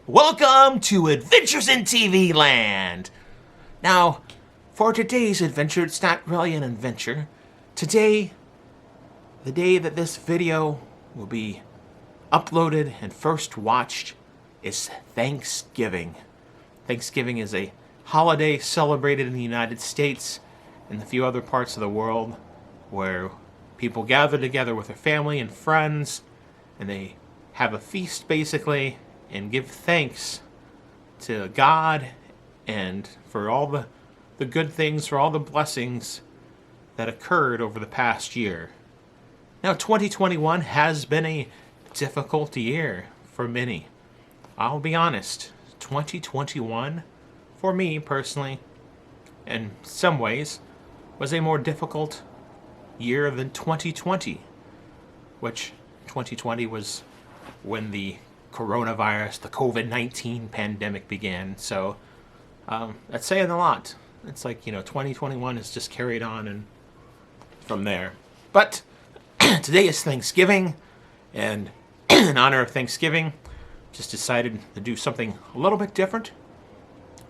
Welcome to Adventures in TV Land! Now, for today's adventure, it's not really an adventure. Today, the day that this video will be uploaded and first watched, is Thanksgiving. Thanksgiving is a holiday celebrated in the United States and a few other parts of the world where people gather together with their family and friends and they have a feast basically and give thanks to God and for all the good things, for all the blessings that occurred over the past year. Now, 2021 has been a difficult year for many. I'll be honest, 2021, for me personally, in some ways, was a more difficult year than 2020, which 2020 was when the coronavirus, the COVID-19 pandemic began. So that's saying a lot. It's like, 2021 has just carried on and from there. But today is Thanksgiving, and in honor of Thanksgiving, just decided to do something a little bit different,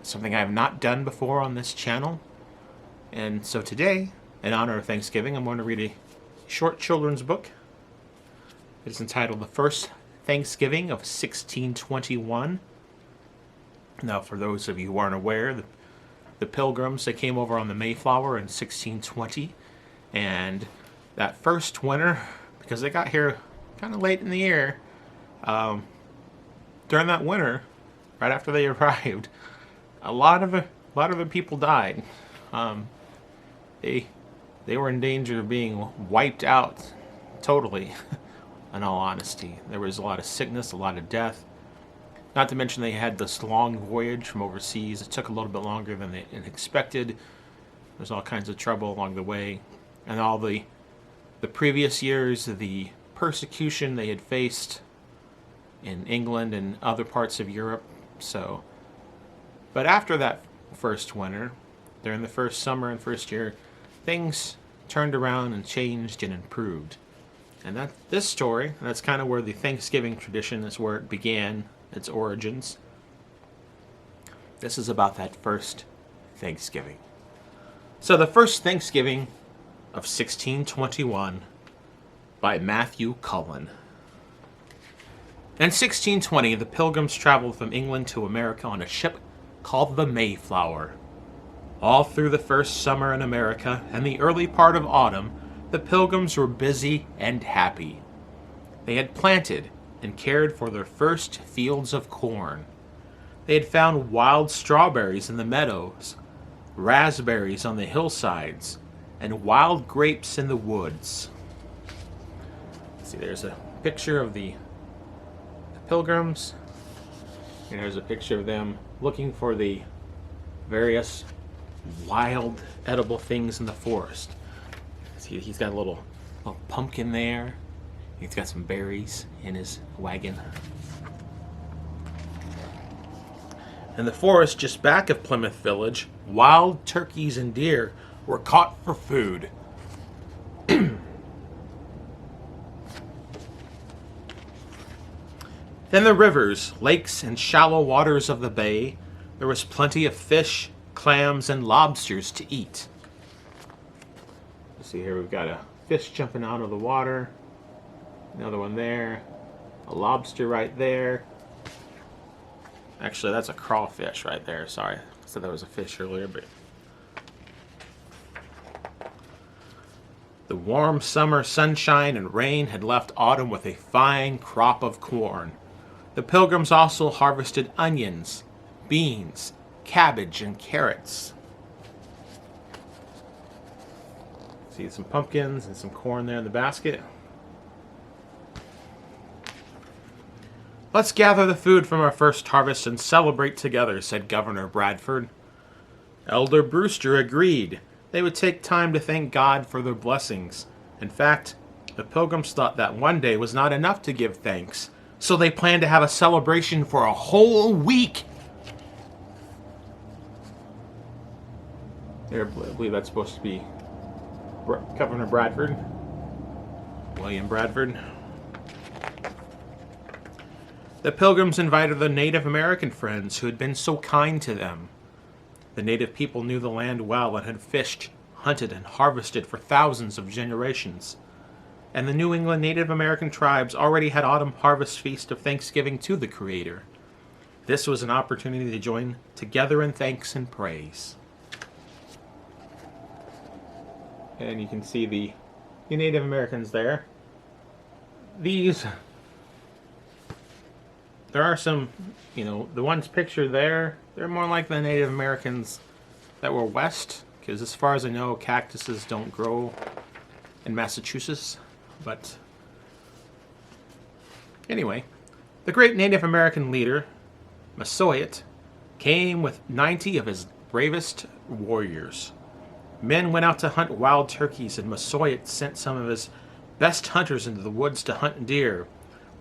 something I have not done before on this channel. And so today, in honor of Thanksgiving, I'm going to read a short children's book. It's entitled The First Thanksgiving of 1621. Now, for those of you who aren't aware, the Pilgrims, they came over on the Mayflower in 1620, and that first winter, because they got here kind of late in the year, during that winter, right after they arrived, a lot of the people died. They were in danger of being wiped out totally. In all honesty, there was a lot of sickness, a lot of death. Not to mention they had this long voyage from overseas. It took a little bit longer than they expected. There's all kinds of trouble along the way, and all the previous years, the persecution they had faced in England and other parts of Europe. So, but after that first winter, during the first summer and first year, things turned around and changed and improved. And this story, that's kind of where the Thanksgiving tradition is, where it began, its origins. This is about that first Thanksgiving. So the first Thanksgiving of 1621 by Matthew Cullen. In 1620, the Pilgrims traveled from England to America on a ship called the Mayflower. All through the first summer in America and the early part of autumn, the Pilgrims were busy and happy. They had planted and cared for their first fields of corn. They had found wild strawberries in the meadows, raspberries on the hillsides, and wild grapes in the woods. See, there's a picture of the Pilgrims, and there's a picture of them looking for the various wild edible things in the forest. See, he's got a little pumpkin there. He's got some berries in his wagon. In the forest just back of Plymouth Village, wild turkeys and deer were caught for food. Then the rivers, lakes, and shallow waters of the bay, there was plenty of fish, clams, and lobsters to eat. See here, we've got a fish jumping out of the water, another one there, a lobster right there. Actually, that's a crawfish right there. Sorry, I said that was a fish earlier, but the warm summer sunshine and rain had left autumn with a fine crop of corn. The Pilgrims also harvested onions, beans, cabbage, and carrots. See some pumpkins and some corn there in the basket. Let's gather the food from our first harvest and celebrate together, said Governor Bradford. Elder Brewster agreed. They would take time to thank God for their blessings. In fact, the Pilgrims thought that one day was not enough to give thanks, so they planned to have a celebration for a whole week. There, I believe that's supposed to be Governor Bradford, William Bradford. The Pilgrims invited their Native American friends who had been so kind to them. The native people knew the land well and had fished, hunted, and harvested for thousands of generations. And the New England Native American tribes already had autumn harvest feast of Thanksgiving to the Creator. This was an opportunity to join together in thanks and praise. And you can see the Native Americans there. There are some, the ones pictured there, they're more like the Native Americans that were west, because as far as I know, cactuses don't grow in Massachusetts. But anyway, the great Native American leader, Massasoit, came with 90 of his bravest warriors. Men went out to hunt wild turkeys, and Massasoit sent some of his best hunters into the woods to hunt deer,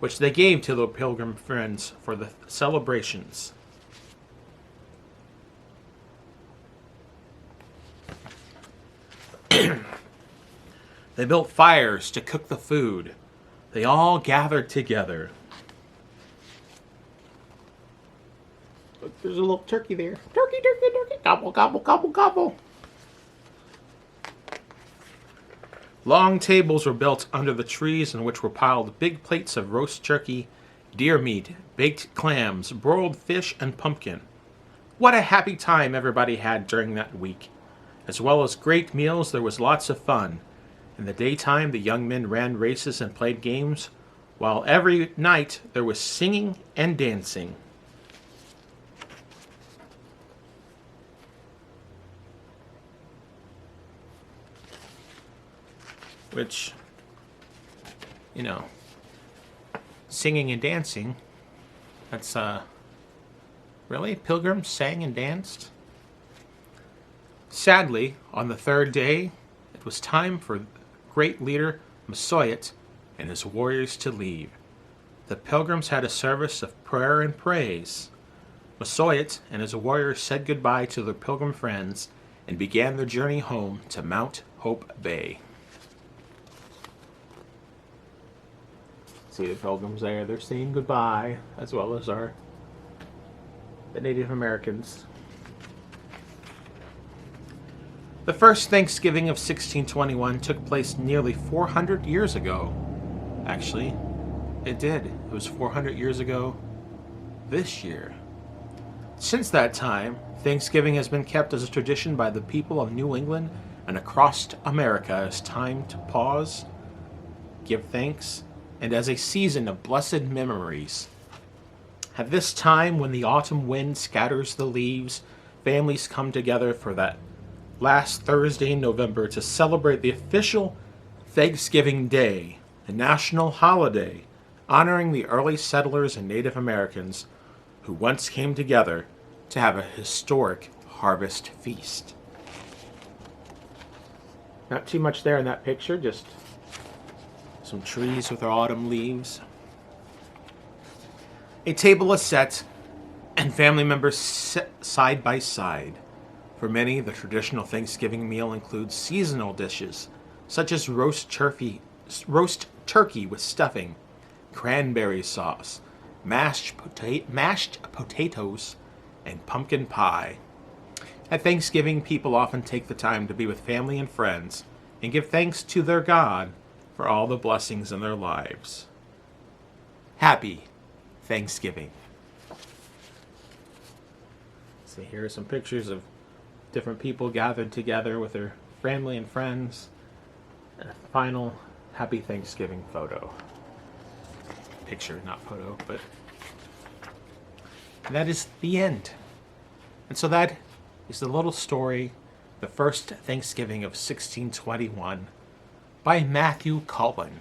which they gave to their pilgrim friends for the celebrations. They built fires to cook the food. They all gathered together. Look, there's a little turkey there. Turkey, turkey, turkey. Gobble, gobble, gobble, gobble. Long tables were built under the trees in which were piled big plates of roast turkey, deer meat, baked clams, broiled fish, and pumpkin. What a happy time everybody had during that week. As well as great meals, there was lots of fun. In the daytime, the young men ran races and played games, while every night there was singing and dancing. Which, singing and dancing, that's, really? Pilgrims sang and danced? Sadly, on the third day, it was time for great leader Massasoit and his warriors to leave. The Pilgrims had a service of prayer and praise. Massasoit and his warriors said goodbye to their pilgrim friends and began their journey home to Mount Hope Bay. See the Pilgrims there, they're saying goodbye, as well as the Native Americans. The first Thanksgiving of 1621 took place nearly 400 years ago. Actually, it did. It was 400 years ago this year. Since that time, Thanksgiving has been kept as a tradition by the people of New England and across America as time to pause, give thanks, and as a season of blessed memories. At this time, when the autumn wind scatters the leaves, families come together for that last Thursday in November to celebrate the official Thanksgiving Day, a national holiday honoring the early settlers and Native Americans who once came together to have a historic harvest feast. Not too much there in that picture, just some trees with their autumn leaves. A table is set, and family members sit side by side. For many, the traditional Thanksgiving meal includes seasonal dishes, such as roast turkey with stuffing, cranberry sauce, mashed potatoes, and pumpkin pie. At Thanksgiving, people often take the time to be with family and friends and give thanks to their God for all the blessings in their lives. Happy Thanksgiving. So here are some pictures of different people gathered together with their family and friends. And a final Happy Thanksgiving photo. Picture, not photo, but that is the end. And so that is the little story, the first Thanksgiving of 1621, by Matthew Cullen.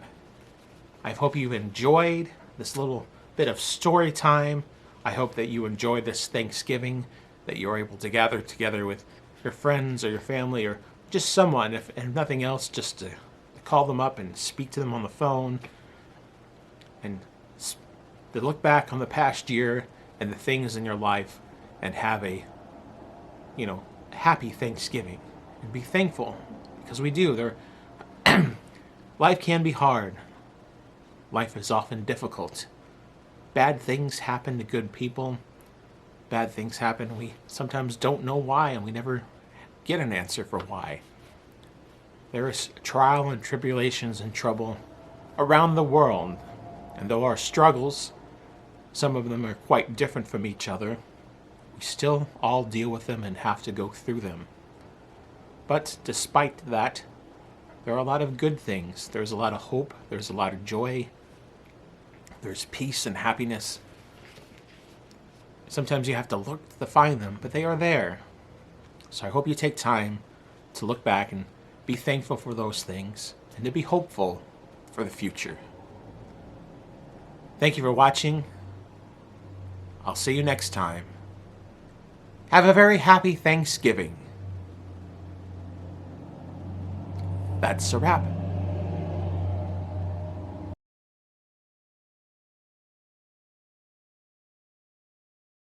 I hope you enjoyed this little bit of story time. I hope that you enjoyed this Thanksgiving, that you're able to gather together with your friends or your family or just someone, if nothing else, just to call them up and speak to them on the phone and to look back on the past year and the things in your life and have a, happy Thanksgiving and be thankful, because we do. Life can be hard. Life is often difficult. bad things happen to good people. Bad things happen. We sometimes don't know why, and we never get an answer for why. There is trial and tribulations and trouble around the world, and though our struggles, some of them are quite different from each other, we still all deal with them and have to go through them. But despite that, there are a lot of good things. There's a lot of hope. There's a lot of joy. There's peace and happiness. Sometimes you have to look to find them, but they are there. So I hope you take time to look back and be thankful for those things and to be hopeful for the future. Thank you for watching. I'll see you next time. Have a very happy Thanksgiving. That's a wrap.